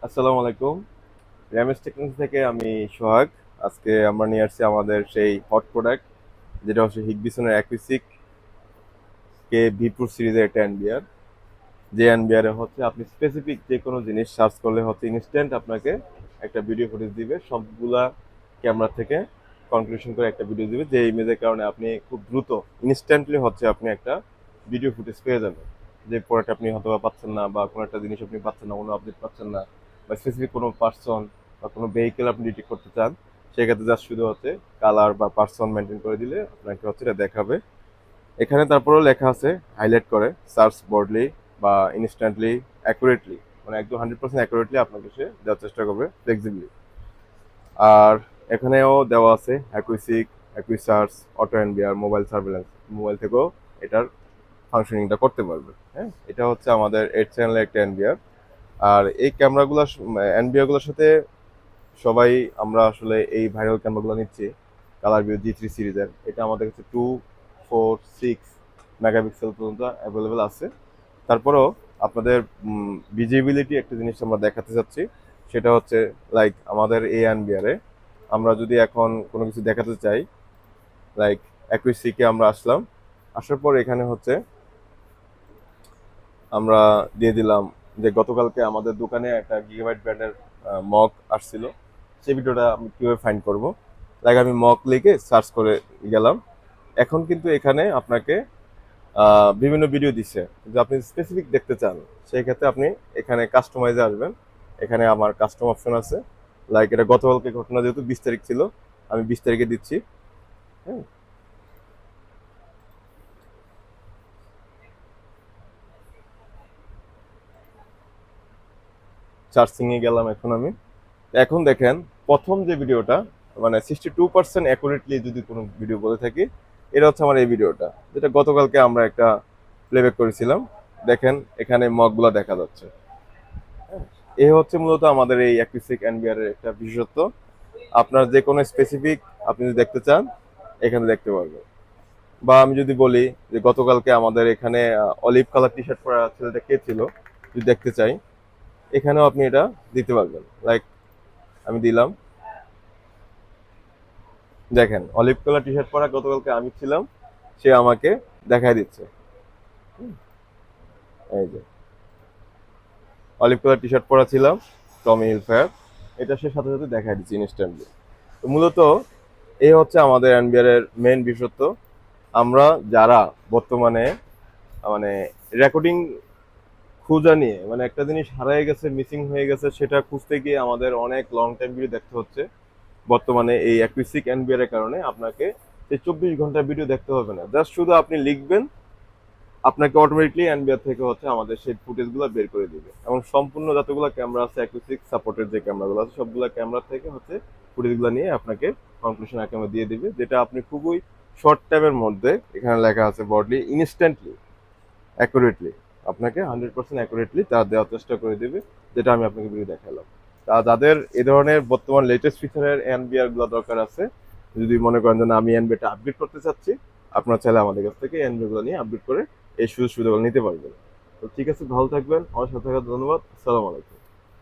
আসসালামু আলাইকুম। র্যামেস টেকনিক্স থেকে আমি সোহাগ। আজকে আমরা নিয়ে আসছি আমাদের সেই হট প্রোডাক্ট, যেটা হচ্ছে হিগবিসনের অ্যাকুইসিক কে ভি4 সিরিজের একটা এনবিআর। যে এনবিআর হচ্ছে আপনি স্পেসিফিক যে কোনো জিনিস সার্চ করলে হচ্ছে ইনস্ট্যান্ট আপনাকে একটা ভিডিও ফুটেজ দিবে, সবগুলা ক্যামেরা থেকে কনক্লুশন করে একটা ভিডিও দিবে, যে ইমেজের কারণে আপনি খুব দ্রুত ইনস্ট্যান্টলি হচ্ছে আপনি একটা ভিডিও ফুটেজ পেয়ে যাবেন। যে প্রোডাক্ট আপনি হয়তো বা পাচ্ছেন না, বা কোনো একটা জিনিস আপনি পাচ্ছেন না, কোনো আপডেট পাচ্ছেন না, বা স্পেসিফিক কোনো পার্সন বা কোনো ভেহিকেল আপনি ডিটেক্ট করতে চান, সেক্ষেত্রে জাস্ট শুধু হচ্ছে কালার বা পার্সন মেনটেন করে দিলে আপনাকে হচ্ছে এটা দেখাবে। এখানে তারপরেও লেখা আছে হাইলাইট করে সার্চ বর্ডলি বা ইনস্ট্যান্টলি অ্যাকুরেটলি, মানে একদম 100% অ্যাকুরেটলি আপনাকে সে দেওয়ার চেষ্টা করবে, ফ্লেক্সিবলি। আর এখানেও দেওয়া আছে অ্যাকুইসিক, অ্যাকুইসার্চ, auto NBR, mobile surveillance, mobile থেকেও এটার ফাংশনিংটা করতে পারবে। হ্যাঁ, এটা হচ্ছে আমাদের 8 চ্যানেলের একটা এনবিআর। আর এই ক্যামেরাগুলো, এনবিআর গুলোর সাথে সবাই আমরা আসলে এই ভাইরাল ক্যামেরাগুলো নিচ্ছি। কালার ভিউ G3 সিরিজের এটা আমাদের কাছে 2, 4, 6 মেগাপিক্সেল পর্যন্ত অ্যাভেলেবেল আছে। তারপরেও আপনাদের ভিজিবিলিটি একটা জিনিস আমরা দেখাতে চাচ্ছি, সেটা হচ্ছে লাইক আমাদের এই এনবিআরে আমরা যদি এখন কোনো কিছু দেখাতে চাই, লাইক অ্যাকুইসিকে আমরা আসলাম, আসার পর এখানে হচ্ছে আমরা দিয়ে দিলাম যে গতকালকে আমাদের দোকানে একটা গিগাবাইট ব্র্যান্ডের মগ আসছিল, সেই ভিডিওটা আমি কীভাবে ফাইন্ড করব। লাইক আমি মগ লিখে সার্চ করে গেলাম। এখন কিন্তু এখানে আপনাকে বিভিন্ন ভিডিও দিচ্ছে, যদি আপনি স্পেসিফিক দেখতে চান সেই ক্ষেত্রে আপনি এখানে কাস্টমাইজে আসবেন। এখানে আমার কাস্টম অপশন আছে। লাইক এটা গতকালকে ঘটনা, যেহেতু 20 তারিখ ছিল, আমি 20 তারিখে দিচ্ছি। হ্যাঁ, সার্চিংয়ে গেলাম এখন আমি। এখন দেখেন প্রথম যে ভিডিওটা, মানে 62% অ্যাকুরেটলি যদি কোনো ভিডিও বলে থাকি, এটা হচ্ছে আমার এই ভিডিওটা, যেটা গতকালকে আমরা একটা প্লেব্যাক করেছিলাম। দেখেন এখানে মগগুলো দেখা যাচ্ছে। হ্যাঁ, এই হচ্ছে মূলত আমাদের এই অ্যাকুইস্টিক এনবিআর এর একটা বিশেষত্ব। আপনার যে কোনো স্পেসিফিক আপনি যদি দেখতে চান, এখানে দেখতে পারবেন। বা আমি যদি বলি যে গতকালকে আমাদের এখানে অলিভ কালার টি শার্ট পরা ছেলেটা কে ছিল, যদি দেখতে চাই, এখানেও আপনি এটা দিতে পারবেন। লাইক আমি দিলাম, দেখেন অলিভ কালার টি শার্ট পরা গতকালকে আমি ছিলাম, সে আমাকে দেখাই দিচ্ছে। এই যে অলিভ কালার টি শার্ট পরা ছিলাম, টমি হিলফায়ার, এটা সে সাথে সাথে দেখাই দিচ্ছে ইনস্ট্যান্টলি। তো মূলত এই হচ্ছে আমাদের এনবিআর এর মেইন বিশেষত্ব। আমরা যারা বর্তমানে মানে রেকর্ডিং খোঁজা নিয়ে, মানে একটা জিনিস হারিয়ে গেছে, মিসিং হয়ে গেছে, সেটা খুঁজতে গিয়ে আমাদের অনেক লং টাইম ভিডিও দেখতে হচ্ছে। বর্তমানে এই অ্যাকুইস্টিক এনবিআর এর কারণে আপনাকে সেই 24 ঘন্টা ভিডিও দেখতে হবে না, জাস্ট শুধু আপনি লিখবেন, আপনাকে অটোমেটিকলি এনবিআর থেকে হচ্ছে আমাদের সেই ফুটেজগুলো বের করে দিবে। এবং সম্পূর্ণ যতগুলো ক্যামেরা আছে, অ্যাকুইস্টিক সাপোর্টেড যে ক্যামেরাগুলো আছে, সবগুলো ক্যামেরা থেকে হচ্ছে ফুটেজগুলো নিয়ে আপনাকে কনক্লুশন একেবারে দিয়ে দিবে, যেটা আপনি খুবই শর্ট টাইমের মধ্যে, এখানে লেখা আছে বডলি ইনস্ট্যান্টলি অ্যাকুরেটলি, আপনাকে 100% অ্যাকুরেটলি তা দেওয়ার চেষ্টা করে দিবে, যেটা আমি আপনাকে ভিডিও দেখালাম। তা যাদের এই ধরনের বর্তমান লেটেস্ট ফিচারের এনবিআর গুলো দরকার আছে, যদি মনে করেন যে না, আমি এনবিআরটা আপগ্রেড করতে চাচ্ছি, আপনারা চাইলে আমাদের কাছ থেকে এনবিআর গুলো নিয়ে আপগ্রেড করে এই সুযোগ সুবিধাগুলো নিতে পারবেন। তো ঠিক আছে, ভালো থাকবেন, আমার সাথে থাকার ধন্যবাদ। আসসালামু আলাইকুম।